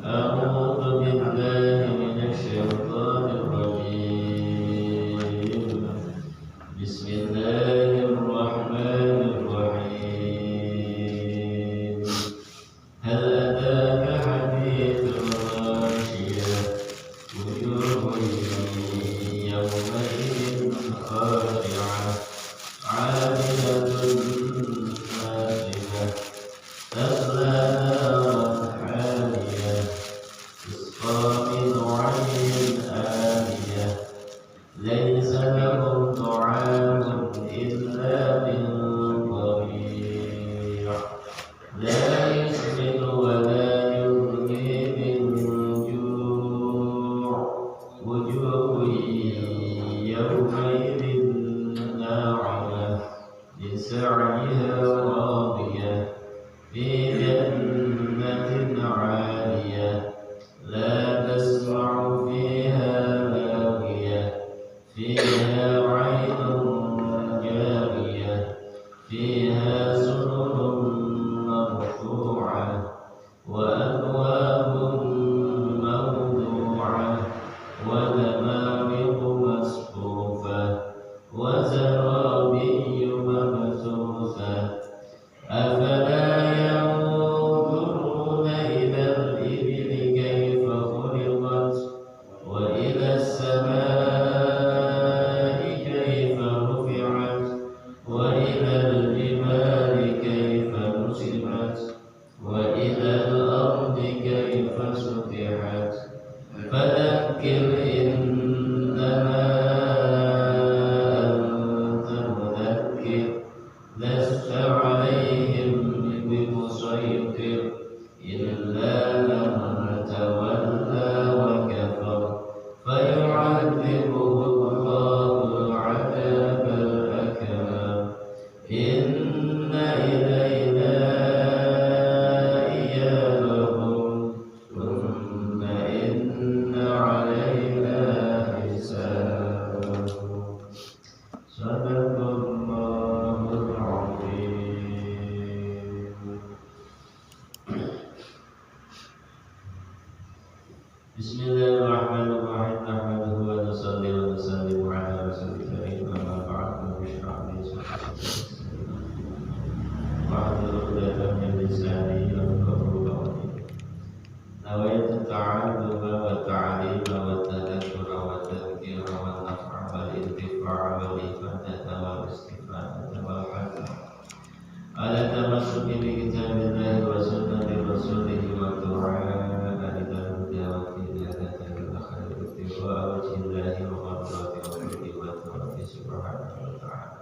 أعوذ بالله من الشيطان الرجيم بسم الله الرحمن الرحيم هل أتاك حديث الغاشية وجوه يومئذ خاشعة عاملة ناصبة تصلى نارا حامية تسقى من عين آنية ليس لهم طعام إلا من ضريع لا يسمن ولا يغني من جوع وجوه يومئذ ناعمة لسعيها راضية في جنة عالية لا تسمع فيها لاغية فيها عين جارية فيها سرر مرفوعة وأكواب موضوعة ونمارق مصفوفة وزرابي مبثوثة أفلا ينظرون إلى الإبل كيف خلقت وإلى السماء كيف رفعت وإلى الجبال كيف نصبت وإلى الأرض كيف سطحت فذكر إنما أنت مذكر لست عليهم بمسيطر إلا من تولى وكفر فيعذبه الله العذاب الأكبر إن إلينا إيابهم ثم إن علينا حسابهم صدق الله العظيم. بسم الله الرحمن الرحيم نحمده ونصلي ونسلم على رسول الكريم أما بعد رب اشرح لي صدري واحلل عقدة من لساني يفقهوا قولي نويت التعلم والتعليم والتذكر والتذكير والنفع والانتفاع والإفادة والاستفادة والحث على التمسك بكتاب الله وسنة رسوله والدعاء إلى الهدى والهداية إلى خير ابتغاء وجه الله ومرضاته وقربته سبحانه وتعالى.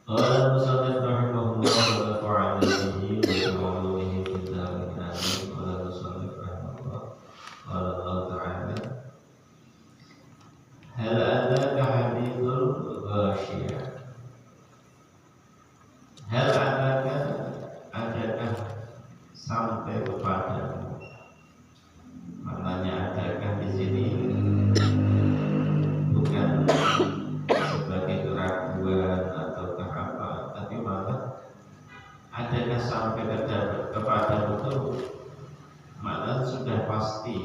قال المصنف رحمه الله ونفعنا به وبعلومه في الدارين آمين. قال المصنف رحمه الله قال الله تعالى هل أتاك حديث الغاشية hal adakah sampai kepadamu, maknanya adakah di sini bukan sebagai keraguan ataukah apa, tapi malah adakah sampai kepadamu itu maknanya sudah pasti.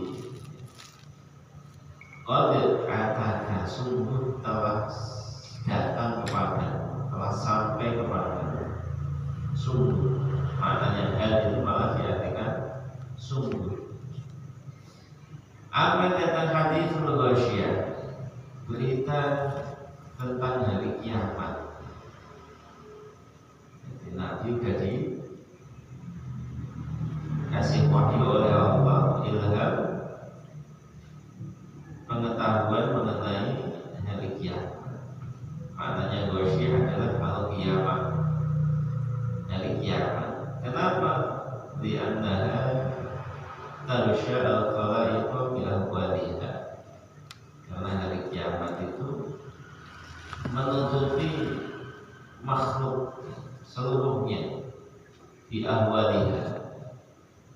Qad ataka sungguh telah datang kepadamu, telah sampai kepadamu. Sungguh, maknanya hal itu malah diartikan sungguh. Apa tentang haditsul ghasyiyah? Berita tentang hari kiamat. Jadi Nabi juga dikasih wahyu oleh Allah, ilham pengetahuan mengenai hari kiamat. Maknanya ghasyiyah adalah hal kiamat. Hari kiamat. Kenapa? Li'annaha tarsha al-khalaiqa bi ahwaliha. Karena hari kiamat itu menutupi makhluk seluruhnya bi ahwaliha.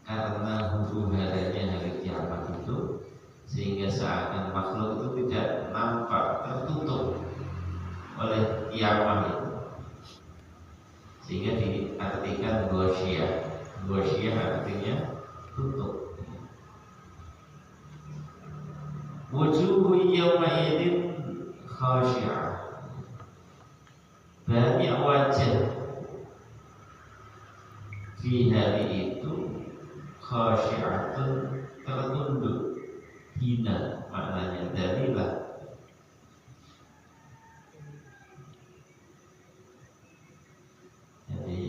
Karena huru-haranya hari kiamat itu sehingga seakan makhluk itu tidak nampak, tertutup oleh kiamat itu. sehingga diartikan ghasyiyah. Ghasyiyah artinya tutup. Wujuhu yawma idin khasyi'ah, banyak wajah di hari itu khasyi'atun, tertunduk, hina, maknanya dalilah. Jadi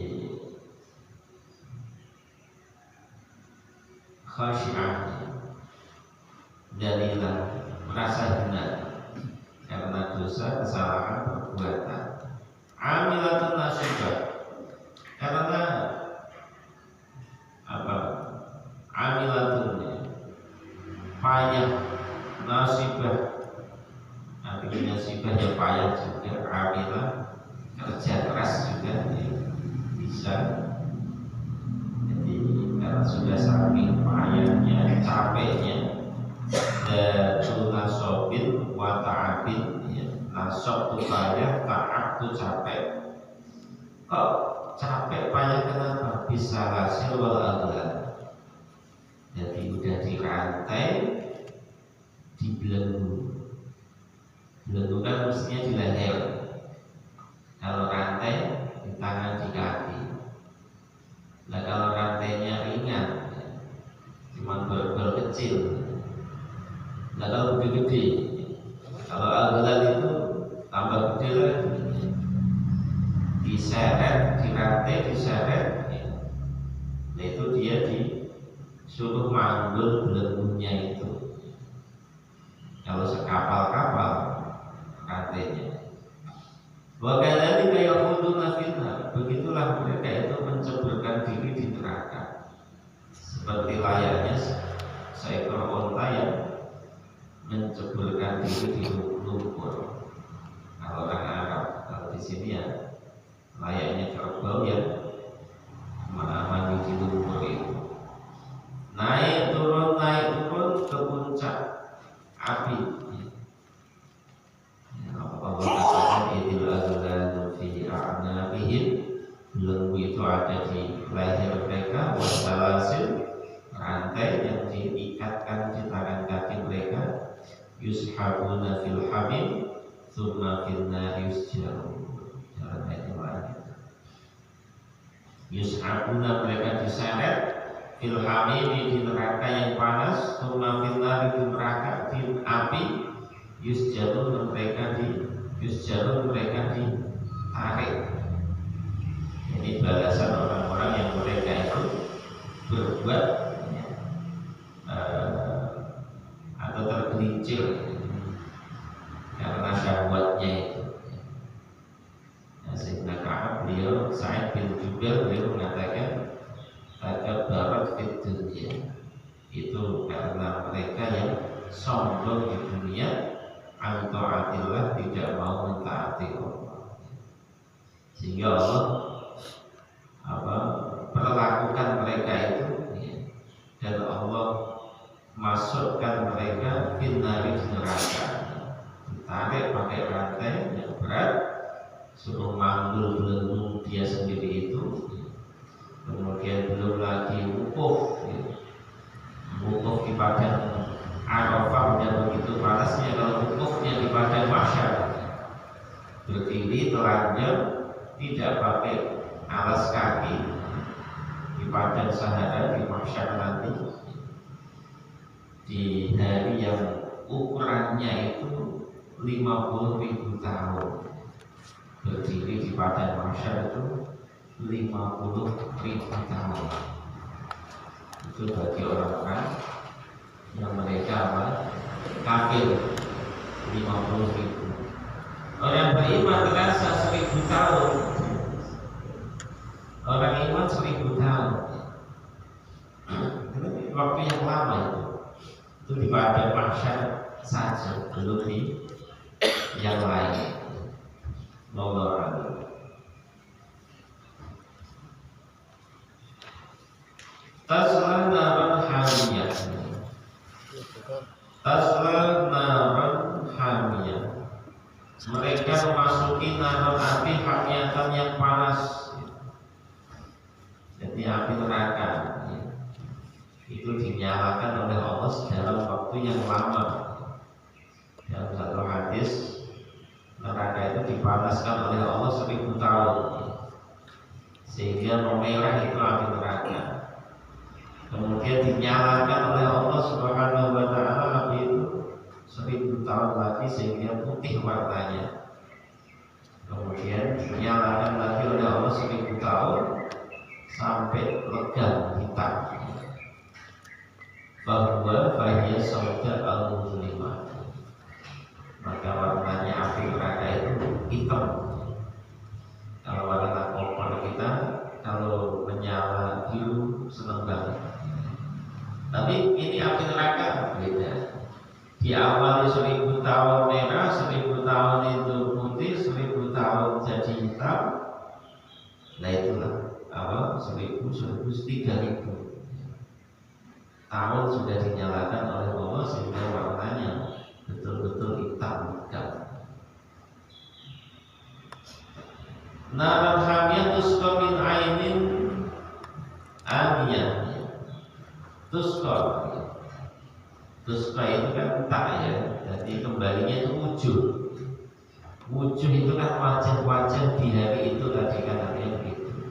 khasyi'ah dalilah, merasa hina karena dosa, kesalahan, perbuatan. Amilatun nasibah, karena apa? Amilatun payah, nasibah artinya nasibah ya payah juga, amilah kerja keras juga ya, bisa. Jadi karena sudah saking payahnya, capeknya, datu nasobin wa ta'abin ya. Nasob itu payah, ta'ab itu capek. Kok capek payah kenapa? Bisa hasil wal aghlal. Jadi udah dirantai, dibelenggu. Belenggu kan mestinya di leher. Kalau rantai di tangan, di kaki. Nah kalau rantainya ringan, cuma bol-bol kecil. Nah kalau gede-gede, kalau aghlal itu tambah gede lagi. Diseret, dirantai, diseret. Nah itu dia disuruh manggul belenggunya itu. Kalau sekapal-kapal rantainya. Wakadali kayak khuduna finnar, begitulah mereka itu menceburkan diri di neraka. Seperti layaknya seekor onta yang menceburkan diri di lumpur. Kalau orang Arab, kalau di sini ya layaknya kerbau yang mandi di lumpur itu. Naik turun ke puncak api. Allah katakan idil aghlalu fi a'naqihim, belenggu itu ada di leher mereka, wasalasil, rantai yang diikatkan di tangan kaki mereka, yushabuna fil hamim thumma fil nari yusjarun. Dalam ayat yang lain, yushabuna, mereka diseret fil hamim, di neraka yang panas, thumma fil nari, di neraka, di api, yusjarun, mereka ditarik. Ini balasan orang-orang yang mereka itu berbuat atau tergelincir karena syahwatnya itu. Sehingga Ka'ab, beliau Sa'id bin Jubair, beliau mengatakan takabbarat fid dunya, itu karena mereka yang sombong di dunia, an ta'atillah, tidak mau mentaati Allah, sehingga Allah perlakukan mereka itu ya, dan Allah masukkan mereka finari, di neraka, ditarik pakai rantai yang berat, suruh manggul belenggu dia sendiri itu, kemudian belum lagi wukuf di padang Arafah, dan begitu panasnya. Kalau wukufnya di padang mahsyar, berdiri telanjang, tidak pakai alas kaki di padang Sahara, di mahsyar nanti, di hari yang ukurannya itu 50.000 tahun, berdiri di padang mahsyar itu 50.000 tahun. Itu bagi orang-orang yang mereka kafir, 50.000. Orang beriman terasa 1000 tahun. Orang iman 1000 tahun. Itu waktu yang lama itu di padang mahsyar saja, belum di yang lain. Wallahu. Tasla naran hamiyah. Tasla naran hamiyah. Mereka memasuki naran api hamiyatan yang panas. Jadi api neraka itu dinyalakan oleh Allah dalam waktu yang lama. Dalam satu hadis, neraka itu dipanaskan oleh Allah 1000 tahun, sehingga memerah itu api neraka. Kemudian dinyalakan oleh Allah Subhanahu wa Ta'ala api itu 1000 tahun lagi sehingga putih warnanya. Kemudian dinyalakan lagi oleh Allah 1000 tahun sampai legam hitam. Bahwa fahiyah sauda al-muslimah, maka warnanya api neraka itu hitam. Kalau warna kompor kita kalau menyala biru senang banget. Tapi ini api neraka beda. Di awal 1000 tahun merah, 1000 tahun itu putih, 1000 tahun jadi hitam. Nah itulah awal 1000, 3000 tahun sudah dinyalakan oleh Allah sehingga warnanya betul-betul hitam legam. Naran hamiyah tusqa min ainin aniyah. Tusqa itu kan tak ya, jadi kembalinya itu wujuh. Wujuh itu kan wajah-wajah di hari itu tadi kan artinya begitu.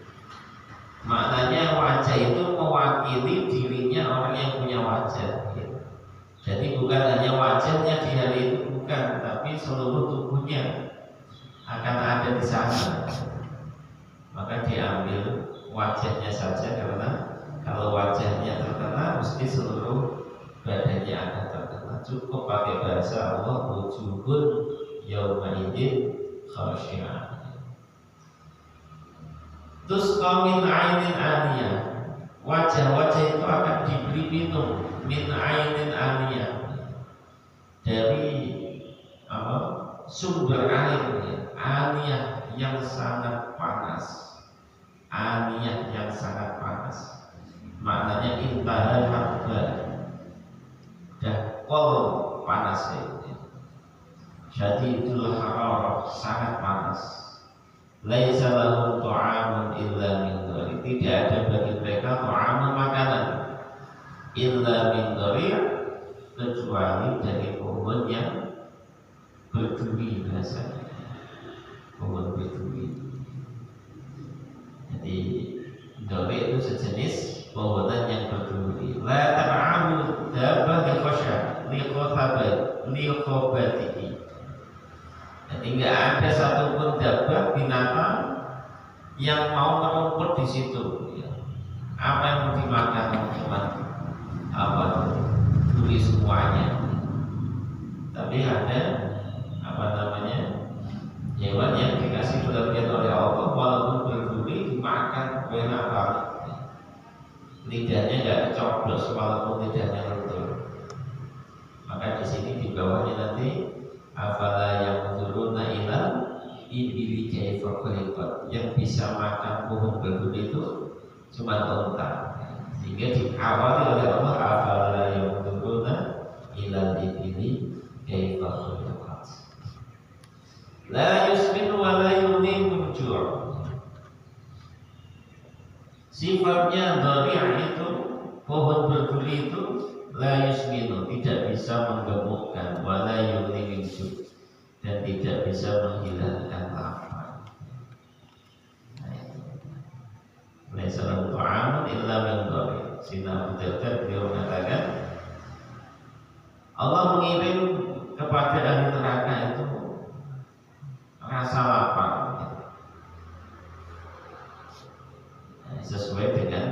Maknanya wajah itu mewakili dirinya orang yang punya wajah. Jadi bukan hanya wajahnya di hari itu, bukan, tapi seluruh tubuhnya akan ada di sana. Maka diambil wajahnya saja, karena kalau wajahnya terkena mesti seluruh badannya akan terkena. Cukup pakai bahasa Allah, wujuhun yauma idzin khashi'ah. Tusqa min ainin aniyah, wajah-wajah itu akan diberi minum min ainin aniyah, dari sumber air aniyah yang sangat panas. Aniyah yang sangat panas maknanya intahal harba, dah kol panasnya. Syadidul hararah, sangat panas. Laisa lahum ta'amun illa min dhari, tidak ada bagi mereka ta'amun makanan illa min dhari, kecuali dari pohon yang berduri, biasanya pohon berduri. Jadi dhari itu sejenis pohonan yang berduri. La ta'amun dabah liqasha liqobatihi, jadi nggak ada satupun dabah binatang yang mau merumput di situ. Apa yang mau dimakan cuma duri semuanya. Tapi ada hewan yang dikasih kelebihan oleh Allah, walaupun berduri dimakan enak banget. Lidahnya nggak coblos walaupun lidahnya lentur. Maka di sini di bawahnya nanti afala yanzuruna ilal ibili kaifa khuliqat, yang bisa makan pohon berduri itu cuma unta. Sehingga diawali oleh Allah, afala yanzuruna ilal ibili kaifa khuliqat. La yusminu wa la yughni min ju'. Sifatnya dhari' itu, pohon berduri itu la yusminu, tidak bisa menggemukkan, wa la yughni min ju', dan tidak bisa menghilangkan lapar. Laisa lahu ta'amun illa min dhari'. Sina Abu Darda beliau mengatakan, Allah mengirim kepada ahli neraka itu rasa lapar, sesuai dengan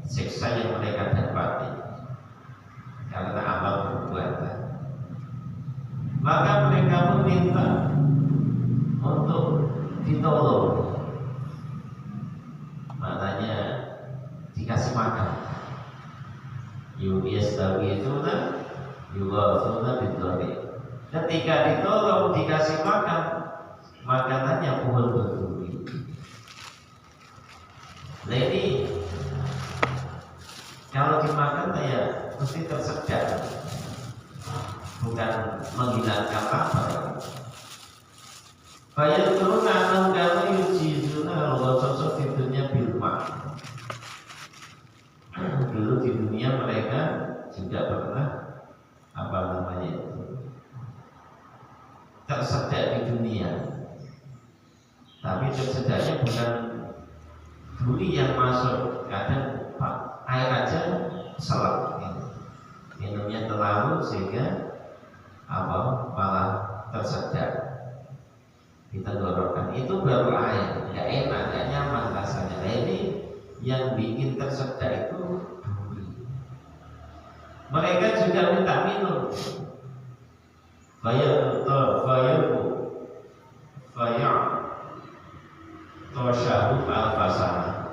siksa yang mereka dapati karena amal perbuatan. Maka mereka meminta untuk ditolong, maknanya dikasih makan. Yastawizuna yughafuna bidhari. Ketika ditolong dikasih makan, makanannya pohon berduri. Nah ini kalau dimakan ya mesti tersedak, bukan menghilangkan lapar. Fayadkuruna annahum kanu yujizuna al-ghasasa di dunia bil ma'. Dulu di dunia mereka juga pernah apa namanya itu tersedak di dunia, tapi tersedaknya bukan duri yang masuk, kadang air aja selak, minumnya terlalu sehingga apa malah tersedak di tenggorokan. Itu baru air, nggak enak, nggak nyaman rasanya. Nah, ini yang bikin tersedak itu duri. Mereka juga minta minum. Tosyahu al-fasana,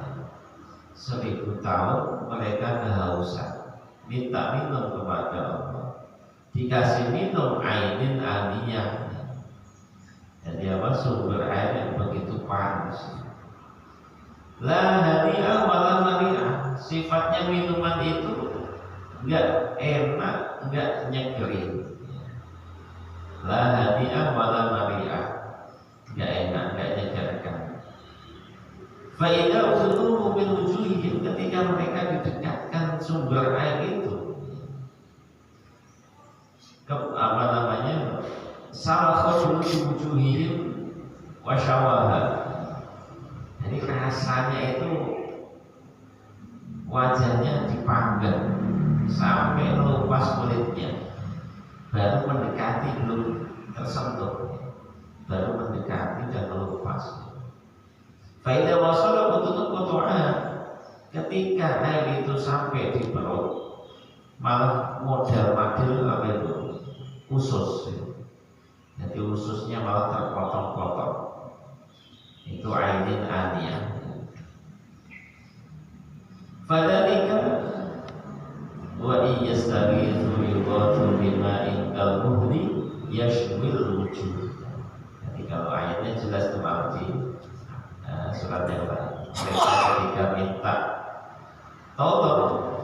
1000 tahun mereka kehausan, minta minum kepada Allah, dikasih minum ainin aniyah. Jadi apa, sumber air yang begitu panas. La hadiah wala mari'ah, sifatnya minuman itu enggak enak, enggak nyegerin. La hadiah wala mari'ah, enggak enak, enggak nyegerkan. Fa idza uzuruhu min wujuhihim, ketika mereka didekatkan sumber air itu ke apa namanya, salah wujuhihim wa syawaha. Jadi rasanya itu wajahnya dipanggang sampai lepas kulitnya, baru mendekati, belum tersentuh, baru mendekati dan lepas. Faidah wasala betul kotoran, ketika air itu sampai di perut, malah model apa itu, usus. Jadi ususnya malah terpotong-potong. Itu ainin aniyah. Fadzalika wa iyastaghithu yughatu bima'in kalmuhli yashwil wujuh. Jadi kalau ayatnya jelas terbukti surat yang lain. Mereka ketika minta tolong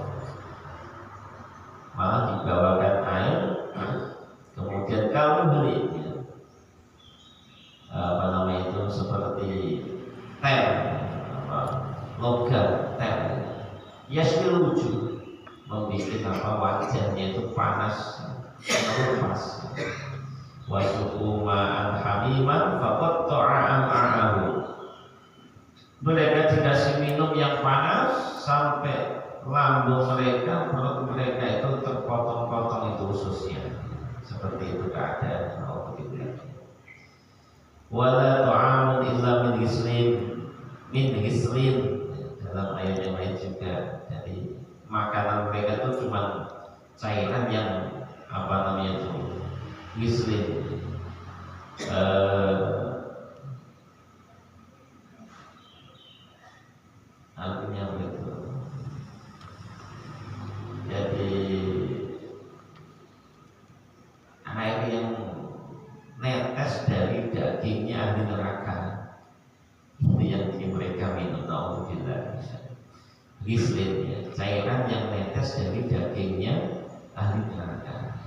malah dibawakan air, kemudian kalmuhli, apa namanya itu, seperti ter, logam ter, yasmil wujud, membuat apa wajahnya itu panas, lepas. Wasuku ma'an hamiman faqatta'a am'a'ahu. Mereka dikasih minum yang panas sampai lambung mereka, perut mereka itu terpotong-potong itu ususnya. Seperti itu keadaan. Wala ta'amun illa min ghislin, dalam ayat yang lain juga. Jadi makanan mereka itu cuma cairan yang apa namanya itu, ghislin, artinya begitu. Jadi air yang netes dari dagingnya ahli neraka, itu yang mereka minum. Alhamdulillah. Ghislin, ya, cairan yang netes dari dagingnya ahli neraka.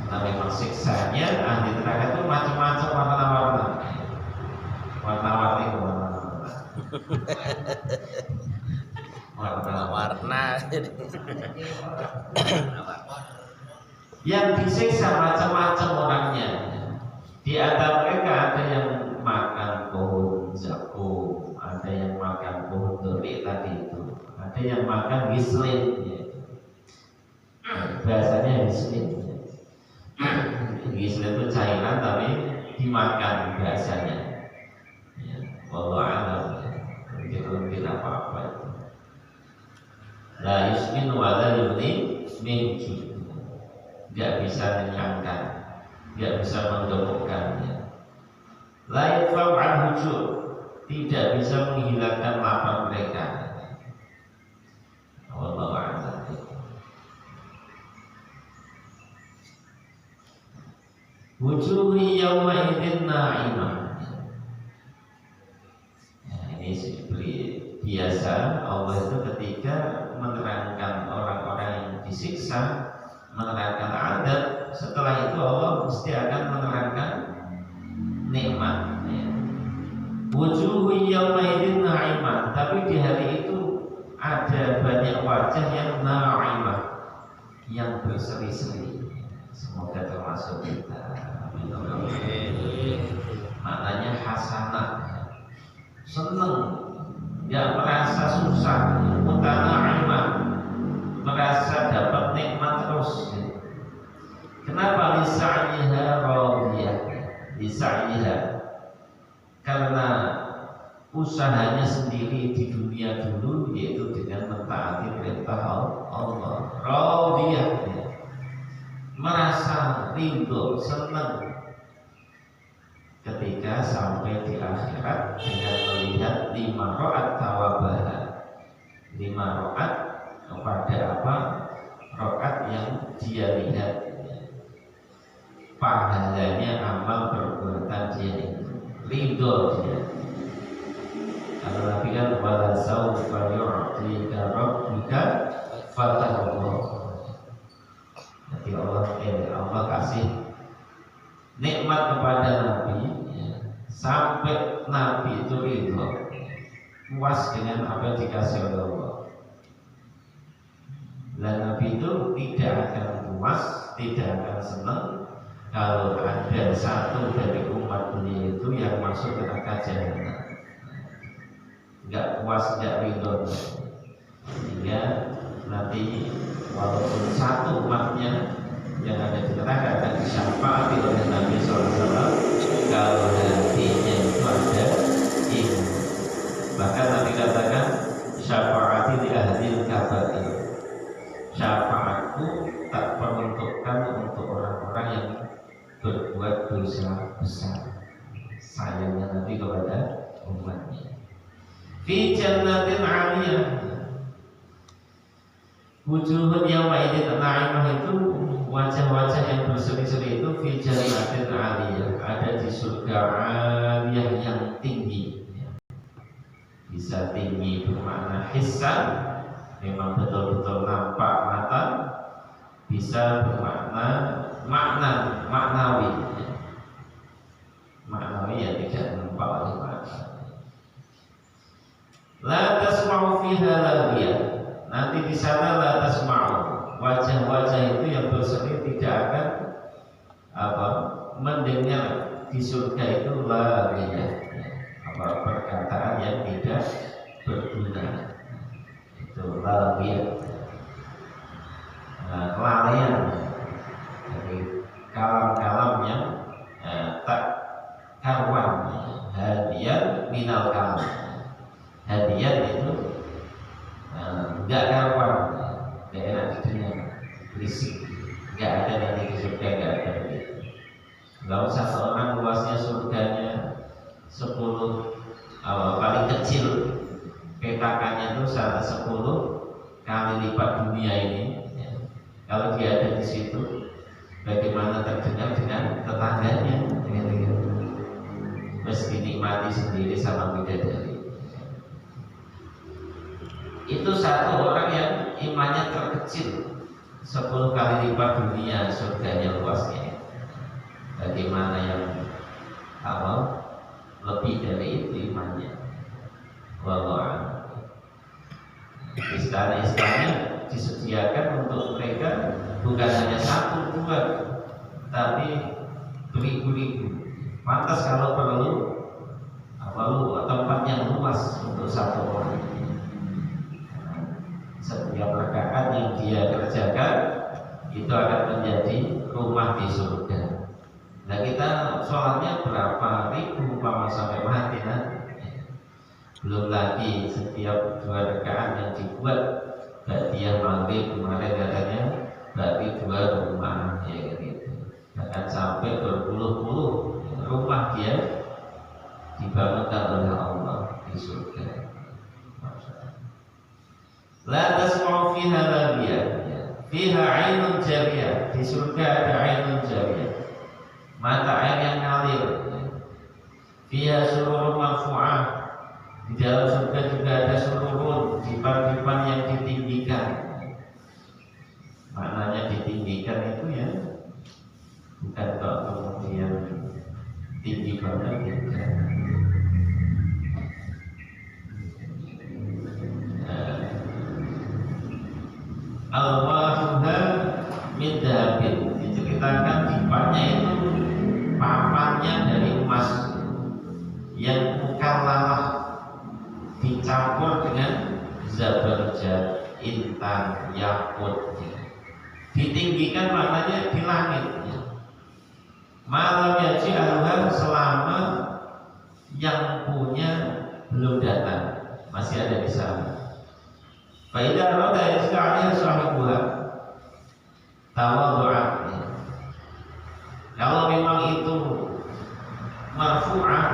Karena memang siksanya ahli neraka itu macam-macam, warna-warna. Warna-warni warna-warna. Yang disiksa macam-macam orangnya. Di antara mereka ada yang makan pohon zakum, ada yang makan pohon duri tadi itu, ada yang makan ghislin, bahasanya ghislin. Ghislin itu cairan tapi dimakan bahasanya. Wallahu a'lam. Mungkin apa-apa itu. La yusmin wa la yughni min ju'. Tidak bisa menyenangkan, tidak bisa menggemukkannya. La yadfa'u anhu ju', tidak bisa menghilangkan lapar mereka. Wallahu a'lam. Wujuhi yawma idzin na'imah. Ini seperti biasa Allah itu ketika menerangkan orang-orang yang disiksa, menerangkan adab, setelah itu Allah mesti akan menerangkan nikmat ya. Wujuhu yaumaidin na'imah, tapi di hari itu ada banyak wajah yang na'imah, yang berseri-seri. Semoga termasuk kita. Maknanya hasanah, seneng, nggak merasa susah, mutana'imah, merasa dapat nikmat terus. Kenapa lisa'yiha radiyah? Lisa'yiha karena usahanya sendiri di dunia dulu, yaitu dengan mentaati perintah Allah. Radiyah, merasa ridho, senang ketika sampai di akhirat dengan melihat 5 rakaat tawabaha. 5 rakaat kepada apa? Rakaat yang dia lihat pahalanya amal perbuatan dia itu, ridho dia. Karena Nabi kan wala sawfa yu'tika rabbuka fatardah. Jadi Allah kasih nikmat kepada Nabi ya, sampai Nabi itu ridho, puas dengan apa yang dikasih oleh Allah. Dan Nabi itu tidak akan puas, tidak akan senang kalau ada satu dari umat beliau itu yang masuk neraka jahanam. Enggak puas, enggak ridho, sehingga nanti walaupun satu umatnya yang ada di neraka akan disyafaati oleh Nabi SAW kalau hatinya itu ada iman. Bahkan Nabi katakan syafaati di ahlil kabair, syafaatku tak peruntukkan untuk orang-orang yang berbuat dosa besar. Sayangnya Nabi kepada umatnya. Fi jannatin 'aliyah, wujuhun yawmaidin na'imah, itu wajah-wajah yang berseri-seri itu fi jannatin 'aliyah, ada di surga 'aliyah yang tinggi. Bisa tinggi bermakna hissan, memang betul-betul nampak mata, bisa bermakna maknawi yang tidak nampak oleh mata. La tasma'u fiha laghiyah, nanti di sana la tasma'u, wajah-wajah itu yang berseri tidak akan mendengar di surga itu laghiyah, perkataan yang tidak berguna, itu laghiyah, kelalaian, jadi kalam-kalam yang tak karuan, hadiah minal kalam. Hadiah itu enggak karuan, enggak enak didengar, berisik, enggak ada nanti di surga, enggak ada begitu. Enggak usah seorang luasnya surganya 10, paling kecil petakannya itu 10 kali lipat dunia ini. Kalau dia ada di situ, bagaimana terdengar dengan tetangganya, meski dinikmati sendiri sama bidadari. Itu satu orang yang imannya terkecil 10 kali lipat dunia, surganya luasnya. Bagaimana yang lebih dari itu imannya? Wallah, istana-istana disediakan untuk mereka bukan hanya 1, 2, tapi beribu-ribu. Pantas kalau perlu tempat yang luas untuk satu orang. Setiap rakaat yang dia kerjakan itu akan menjadi rumah di surga. Nah, kita sholatnya berapa ribu umpama sampai mati belum lagi setiap 2 rakaat yang dibuat ba'diyah maghrib kemarin katanya berarti 2 rumah ya gitu. Akan sampai berpuluh-puluh rumah dia dibangunkan oleh Allah di surga. La tasma'u fiha laghiyah, fiha 'ainun jariyah, di surga ada 'ainun jariyah, mata air yang ngalir. Fiha sururun marfu'ah, di dalam surga juga ada sururun, dipan-dipan yang ditinggikan. Maknanya ditinggikan itu ya bukan kok kemudian tinggi banget tidak. Al-wahuha min dahabin, diceritakan dipanya itu papannya dari emas yang mukallalah dicampur dengan zabarjad, intan, yakut, ditinggikan maknanya di langit. Malam yaji aluhan selama yang punya belum datang, masih ada di sana. Faidah roda sekalian sahibuha tawadhu'ah. Kalau memang itu marfu'ah,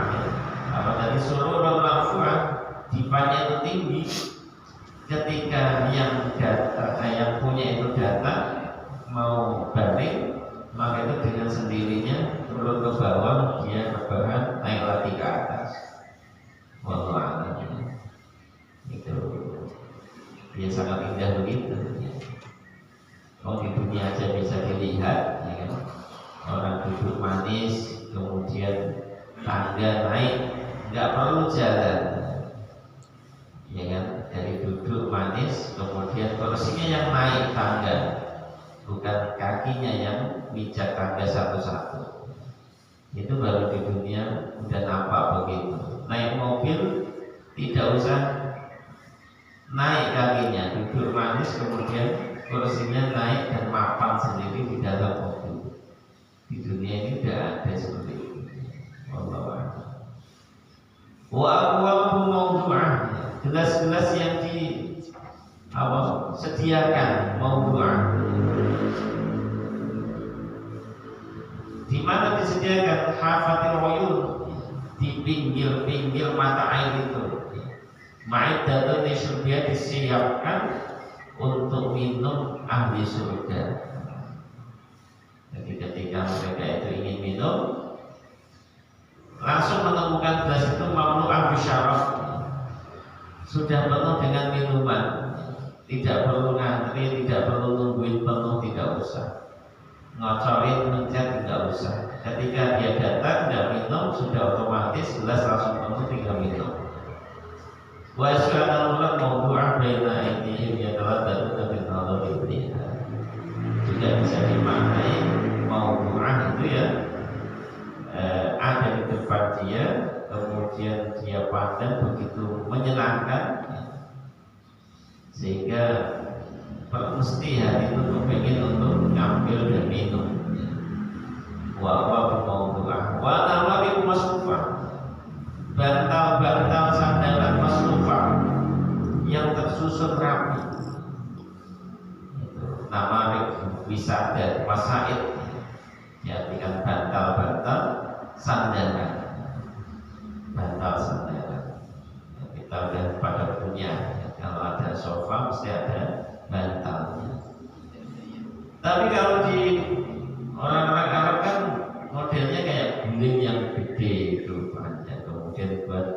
apa tadi surur marfu'ah, dipanya itu tinggi, ketika yang punya itu datang mau balik, maka itu dengan sendirinya turun ke bawah, dia rebahan naik lagi ke atas. Wallahu a'lam. Itu dia sangat indah begitu. Oh, di dunia aja bisa dilihat, ya kan? Orang duduk manis, kemudian tangga naik, nggak perlu jalan, ya kan? Dari duduk manis, kemudian kursinya yang naik tangga, bukan kakinya yang mijak tangga satu-satu. Itu baru di dunia udah nampak begitu. Naik mobil tidak usah naik kakinya, duduk manis, kemudian kursinya naik dan mapan sendiri di dalam mobil. Di dunia ini tidak ada seperti itu. Wallahu a'lam. Wa aqwamu mawdu'ah, gelas-gelas yang sediakan mawdu'ah. Di mana disediakan hafatil uyun, di pinggir-pinggir mata air itu. Ma'iddatun dia disiapkan untuk minum ahli surga. Jadi ketika mereka itu ingin minum, langsung menemukan gelas itu mamnu'ah bisyaraf, sudah penuh dengan minuman, tidak perlu ngantri, tidak perlu nungguin penuh, tidak usah ngocorin, mencet, tidak usah. Ketika dia datang tidak minum, sudah otomatis gelas langsung penuh, tinggal minum. Wa sya'alullah mawdu'ah baina aydihim yatawaddaduna bil nadari fiha. Juga bisa dimaknai mawdu'ah itu ya ada di depan dia, kemudian dia pandang begitu menyenangkan, sehingga mesti hati itu kepingin untuk ngambil dan minum. Wa mawdu'ah wa nawari masrufah, bantal-bantal sandaran masrufah yang tersusun rapi. Nama wisada masaid, diartikan bantal-bantal sandaran, bantal sandaran. Kita udah pada punya, kalau ada sofa mesti ada bantalnya. Tapi kalau di orang-orang Arab kan modelnya kayak guling yang gede itu panjang, kemudian buat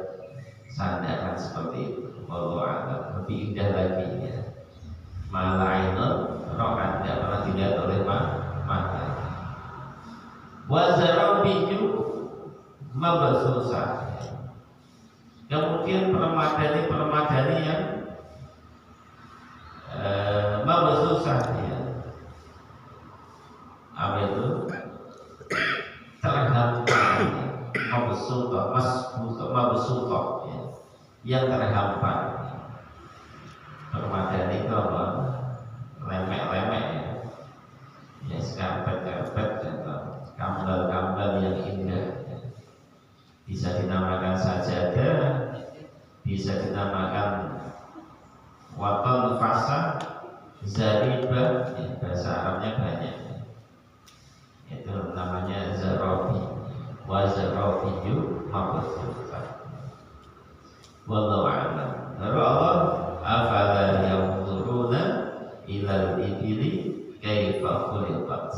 sandaran seperti itu. Wallahu a'lam. Lebih indah lagi ya. Malainun rokan, tidak pernah dilihat oleh mata. Wazarabiju mabasusa, kemudian permadani yang mabasusa ya. Apa itu? Terhampar, mabasuta ya. Yang terhampar. Permadani itu apa? Lemek-lemek ya. Ya, karpet-karpet atau kambal-kambal yang indah. Bisa dinamakan sajadah, bisa dinamakan waton fasa, zaribah, ya, bahasa Arabnya banyak. Itu namanya zarabi, wa zarabiyu mabsuta. Wallahu a'lam. Lalu Allah afala yanzuruna ilal ibili kaifa khuliqat.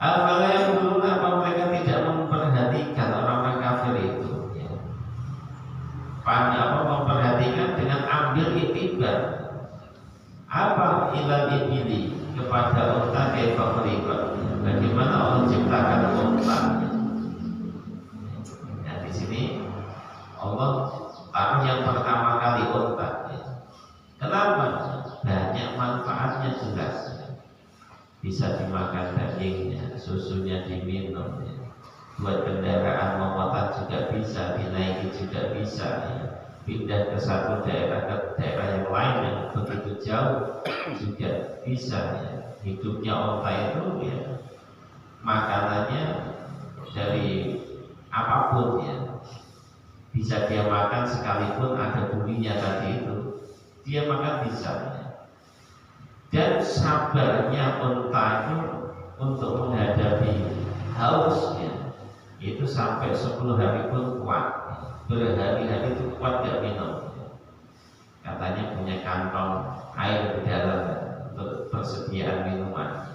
Afala yanzuruna, apa mereka tidak memperhatikan orang-orang kafir itu ya. Memperhatikan dengan ambil iktibar. Apa ilal ibili, kepada unta kaifa khuliqat, bagaimana Allah ciptakan unta. di sini Allah taruh yang pertama kali unta. Kenapa? Banyak manfaatnya jelas. Bisa dimakan dagingnya, susunya diminum. Buat kendaraan memotor juga bisa, dinaiki juga bisa. Pindah ke satu daerah ke daerah yang lain yang begitu jauh juga bisa. Hidupnya unta itu makanannya dari apapun bisa dia makan sekalipun ada bulinya tadi itu dia makan bisa. Dan sabarnya unta itu untuk menghadapi haus itu sampai 10 hari pun kuat, berhari-hari itu kuat gak minum. Katanya punya kantong air di dalam untuk persediaan minuman.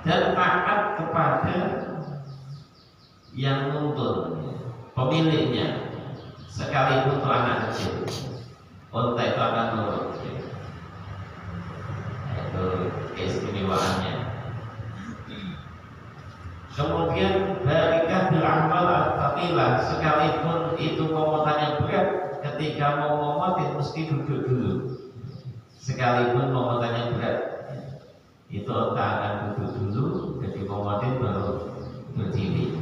Dan taat kepada yang nuntun pemiliknya, sekalipun itu anak kecil, unta itu akan nurut. Itu keistimewaannya. Kemudian barikah bil amal al-faqilah, sekalipun itu momotannya berat, ketika mau momotin mesti duduk dulu. Sekalipun momotannya berat, itu unta akan duduk dulu, jadi momotin baru berdiri.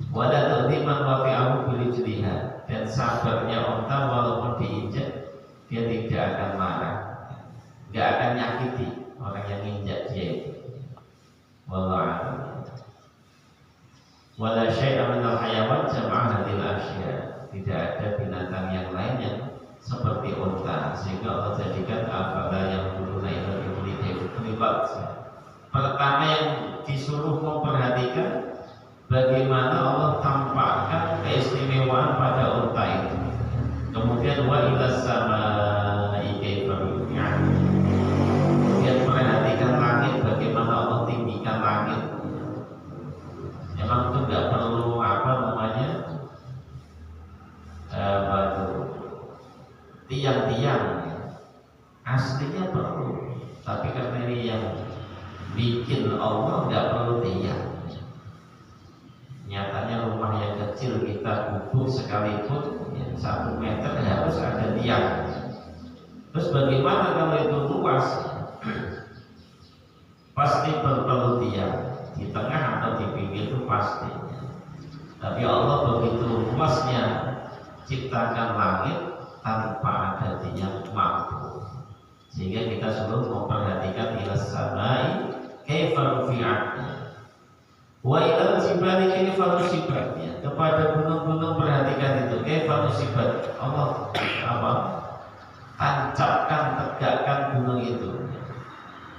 Wala tu'diman wafi'ahu bil ijtihad, dan sabarnya unta walaupun diinjak dia tidak akan marah, tidak akan nyakiti orang yang injak dia itu. Wallahu wala syai'a minal hayawan jam'a hadil asya, tidak ada binatang yang lain yang seperti unta sehingga Allah jadikan afala yang turuna ila iblis. Pertama yang disuruh memperhatikan bagaimana Allah tampakkan keistimewaan pada unta itu. Kemudian wa ilas samaa'i kaifa rufi'at, kemudian perhatikan langit, bagaimana Allah tinggikan langit. Memang itu nggak perlu tiang-tiang, aslinya perlu, tapi karena ini yang bikin Allah nggak perlu tiang. Nyatanya rumah yang kecil kita gubuk sekalipun 1 meter harus ada tiang. Terus bagaimana kalau itu luas? Pasti perlu tiang di tengah atau di pinggir itu pasti. Tapi Allah begitu luasnya ciptakan langit tanpa ada tiang mampu, sehingga kita selalu memperhatikan ilas samai kaifa rufi'at wa ilal jibali kaifa nusibat, kepada gunung-gunung perhatikan itu kaifa nusibat. Allah tancapkan, tegakkan gunung itu.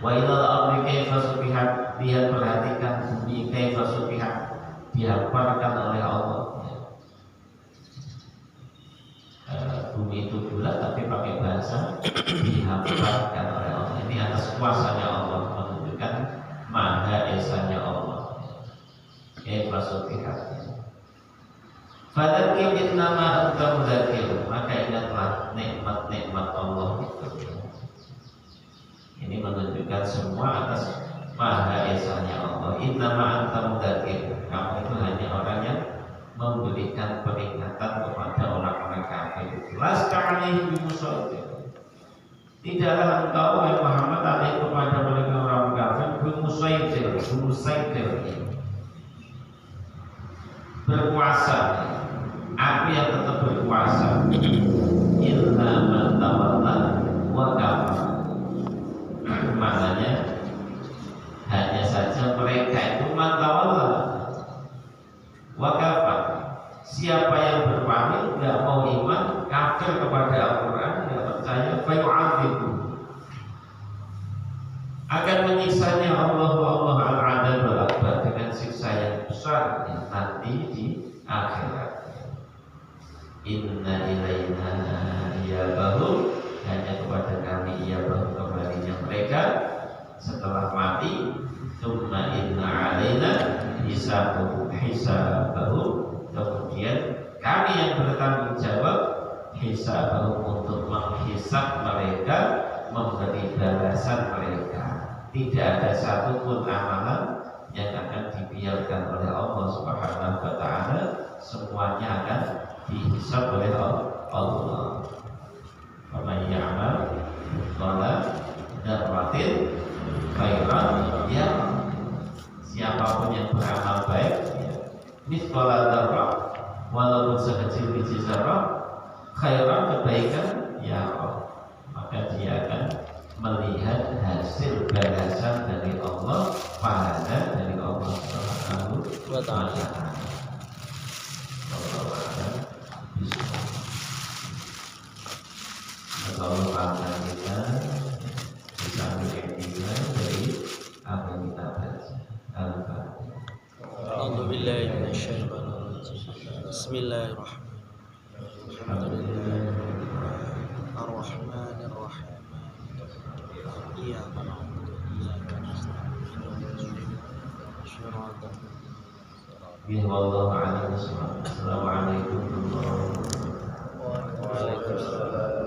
Wa ilal amri kaifa subihat, lihat perhatikan bumi kaifa subihat, dihamparkan oleh Allah. Bumi itu bulat tapi pakai bahasa dihamparkan oleh Allah. Ini atas kuasanya Allah, menunjukkan maha esanya Allah. Kaifa subihat. Fadzakir innama anta mudzakir, maka ingatlah nikmat-nikmat Allah itu. Ini menunjukkan semua atas maha esanya Allah. Innama anta mudzakir, kamu itu hanya orang yang memberikan peringatan kepada orang-orang kafir. Lasta alaihim bimusaitir, tidaklah engkau wahai Muhammad alaihi kepada mereka orang kafir bimusaitir berkuasa, aku yang tetap berkuasa. Illa man tawalla wa kafar, maknanya hanya saja mereka itu man tawalla wa kafar, siapa yang berpaling, tidak mau iman, kafir kepada Al-Quran, tidak percaya, fayu'adzibu, akan menyiksanya Allah al-'adzab al-akbar, dengan siksa yang besar nanti di akhirat. Inna ilaina iyabahum, hanya kepada kami iyabahum kembalinya mereka setelah mati. Tsumma inna alaina hisabahum, kemudian kami yang bertanggung jawab hisabahum, untuk menghisab mereka, memberi balasan mereka. Tidak ada satupun amalan yang akan dibiarkan oleh Allah Subhanahu mithqala dzarrah, walaupun sekecil biji zarrah, khairan kebaikan yara, maka dia akan melihat hasil balasan dari Allah, pahala dari Allah Subhanahu wa ta'ala. Allah akan kita bisa menjadikan dari apa yang kita baca. Al-Fatihah. A'udzubillahi minasyaitonir rajim. Bismillahirrahmanirrahim. Alhamdulillah. Ar-Rahmanir Rahim. Iyyaka na'budu wa iyyaka nasta'in. Shiratal Ya Allah, Assalamualaikum warahmatullahi wabarakatuh. Waalaikumsalam.